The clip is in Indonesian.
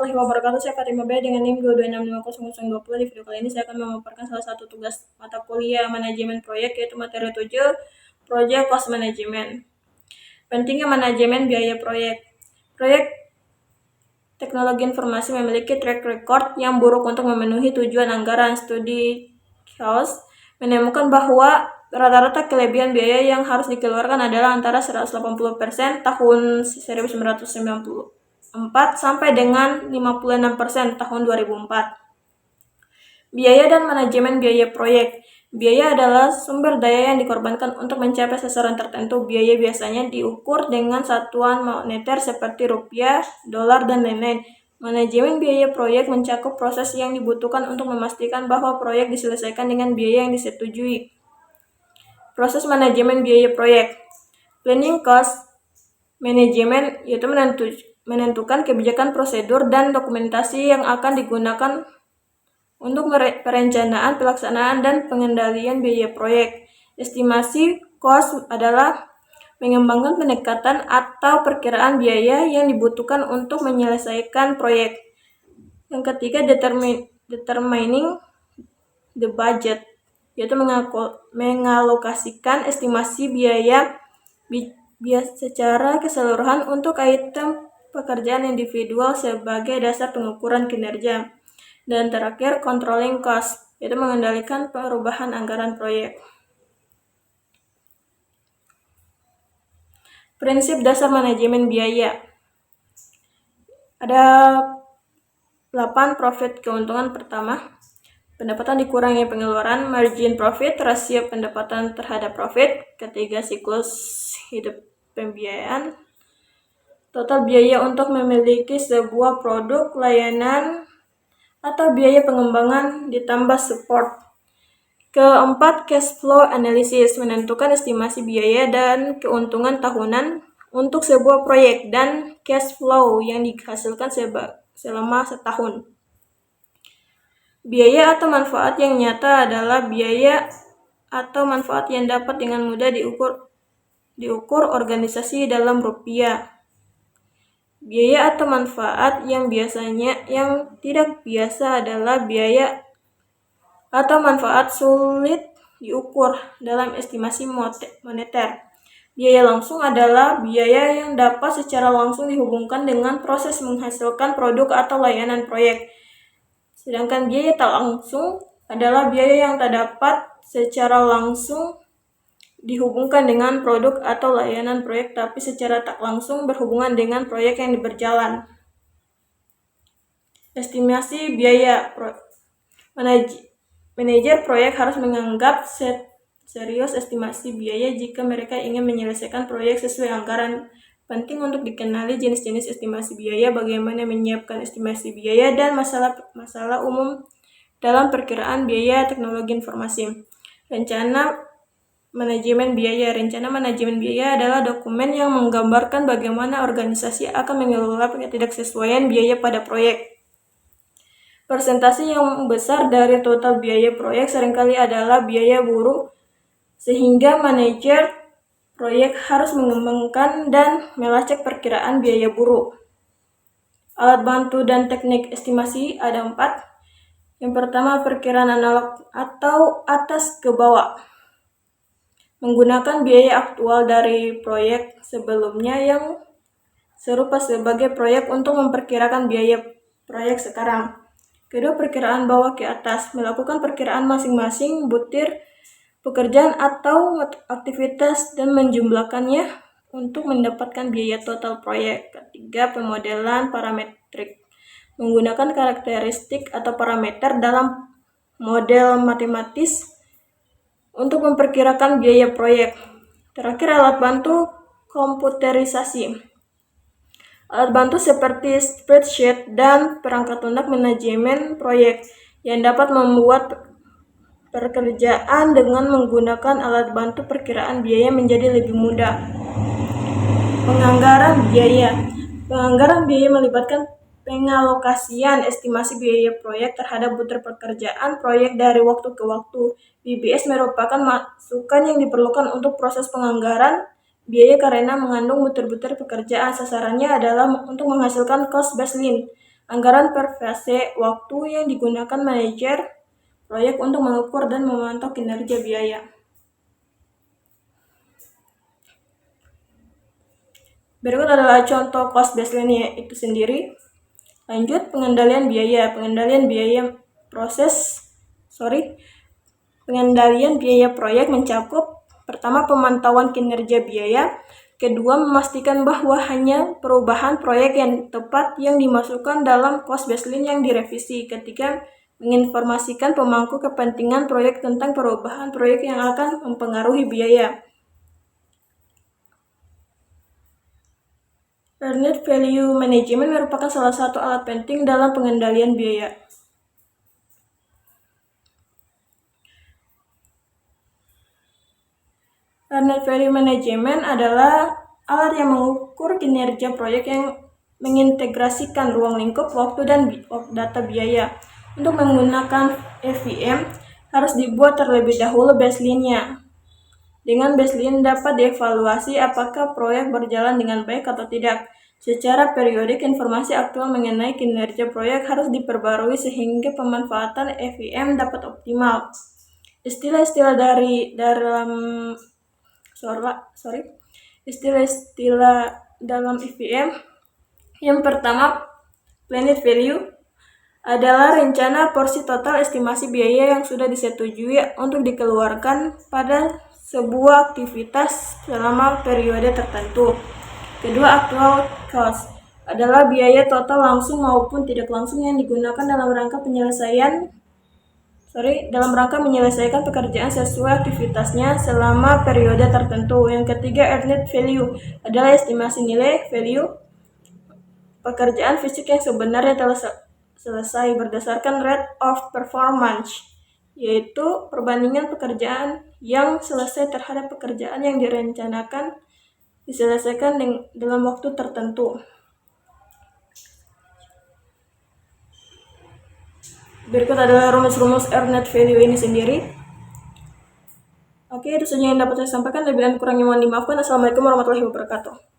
warahmatullahi wabarakatuh. Saya Fatimah Bea dengan NIM 226500020. Di video kali ini saya akan memaparkan salah satu tugas mata kuliah manajemen proyek, yaitu materi 7, Project Cost Management. Pentingnya manajemen biaya proyek. Proyek teknologi informasi memiliki track record yang buruk untuk memenuhi tujuan anggaran. Studi House menemukan bahwa rata-rata kelebihan biaya yang harus dikeluarkan adalah antara 180% tahun 1994 sampai dengan 56% tahun 2004. Biaya dan manajemen biaya proyek. Biaya adalah sumber daya yang dikorbankan untuk mencapai sasaran tertentu. Biaya biasanya diukur dengan satuan moneter seperti rupiah, dolar, dan lain-lain. Manajemen biaya proyek mencakup proses yang dibutuhkan untuk memastikan bahwa proyek diselesaikan dengan biaya yang disetujui. Proses manajemen biaya proyek. Planning cost management yaitu menentukan kebijakan, prosedur, dan dokumentasi yang akan digunakan untuk perencanaan, pelaksanaan, dan pengendalian biaya proyek. Estimasi cost adalah mengembangkan pendekatan atau perkiraan biaya yang dibutuhkan untuk menyelesaikan proyek. Yang ketiga, determining the budget, yaitu mengalokasikan estimasi biaya secara keseluruhan untuk item pekerjaan individual sebagai dasar pengukuran kinerja. Dan terakhir, controlling cost, yaitu mengendalikan perubahan anggaran proyek. Prinsip dasar manajemen biaya. Ada 8 profit keuntungan. Pertama, pendapatan dikurangi pengeluaran, margin profit, rasio pendapatan terhadap profit. Ketiga, siklus hidup pembiayaan. Total biaya untuk memiliki sebuah produk, layanan, atau biaya pengembangan ditambah support. Keempat, cash flow analysis, menentukan estimasi biaya dan keuntungan tahunan untuk sebuah proyek dan cash flow yang dihasilkan selama setahun. Biaya atau manfaat yang nyata adalah biaya atau manfaat yang dapat dengan mudah diukur organisasi dalam rupiah. Biaya atau manfaat yang tidak biasa adalah biaya atau manfaat sulit diukur dalam estimasi moneter. Biaya langsung adalah biaya yang dapat secara langsung dihubungkan dengan proses menghasilkan produk atau layanan proyek. Sedangkan biaya tak langsung adalah biaya yang tak dapat secara langsung dihubungkan dengan produk atau layanan proyek, tapi secara tak langsung berhubungan dengan proyek yang berjalan. Estimasi biaya. Manajer proyek harus menganggap serius estimasi biaya jika mereka ingin menyelesaikan proyek sesuai anggaran. Penting untuk dikenali jenis-jenis estimasi biaya, bagaimana menyiapkan estimasi biaya, dan masalah umum dalam perkiraan biaya teknologi informasi. Rencana manajemen biaya. Rencana manajemen biaya adalah dokumen yang menggambarkan bagaimana organisasi akan mengelola ketidaksesuaian biaya pada proyek. Persentase yang besar dari total biaya proyek seringkali adalah biaya buruh, sehingga manajer proyek harus mengembangkan dan melacak perkiraan biaya buruh. Alat bantu dan teknik estimasi ada 4. Yang pertama, perkiraan analog atau atas ke bawah. Menggunakan biaya aktual dari proyek sebelumnya yang serupa sebagai proyek untuk memperkirakan biaya proyek sekarang. Kedua, perkiraan bawah ke atas. Melakukan perkiraan masing-masing butir pekerjaan atau aktivitas dan menjumlahkannya untuk mendapatkan biaya total proyek. Ketiga, pemodelan parametrik. Menggunakan karakteristik atau parameter dalam model matematis untuk memperkirakan biaya proyek. Terakhir, alat bantu komputerisasi. Alat bantu seperti spreadsheet dan perangkat lunak manajemen proyek yang dapat membuat pekerjaan dengan menggunakan alat bantu perkiraan biaya menjadi lebih mudah. Penganggaran biaya. Penganggaran biaya melibatkan pengalokasian estimasi biaya proyek terhadap butir pekerjaan proyek dari waktu ke waktu. BBS merupakan masukan yang diperlukan untuk proses penganggaran biaya karena mengandung butir-butir pekerjaan. Sasarannya adalah untuk menghasilkan cost baseline anggaran per fase waktu yang digunakan manajer proyek untuk mengukur dan memantau kinerja biaya. Berikut adalah contoh cost baseline itu sendiri. Lanjut, pengendalian biaya. Pengendalian biaya proyek mencakup pertama, pemantauan kinerja biaya. Kedua, memastikan bahwa hanya perubahan proyek yang tepat yang dimasukkan dalam cost baseline yang direvisi. Ketiga, menginformasikan pemangku kepentingan proyek tentang perubahan proyek yang akan mempengaruhi biaya. Earned Value Management merupakan salah satu alat penting dalam pengendalian biaya. Earned Value Management adalah alat yang mengukur kinerja proyek yang mengintegrasikan ruang lingkup, waktu, dan data biaya. Untuk menggunakan EVM, harus dibuat terlebih dahulu baseline-nya. Dengan baseline dapat dievaluasi apakah proyek berjalan dengan baik atau tidak. Secara periodik, informasi aktual mengenai kinerja proyek harus diperbarui sehingga pemanfaatan EVM dapat optimal. Istilah-istilah dalam EVM. Yang pertama, planned value adalah rencana porsi total estimasi biaya yang sudah disetujui untuk dikeluarkan pada sebuah aktivitas selama periode tertentu. Kedua, actual cost adalah biaya total langsung maupun tidak langsung yang digunakan dalam rangka menyelesaikan pekerjaan sesuai aktivitasnya selama periode tertentu. Yang ketiga, earned value adalah estimasi nilai value pekerjaan fisik yang sebenarnya telah selesai berdasarkan rate of performance, yaitu perbandingan pekerjaan yang selesai terhadap pekerjaan yang direncanakan diselesaikan dalam waktu tertentu. Berikut adalah rumus-rumus earned value ini sendiri. Oke, itu saja yang dapat saya sampaikan. Lebih dan kurangnya mohon dimaafkan. Assalamualaikum warahmatullahi wabarakatuh.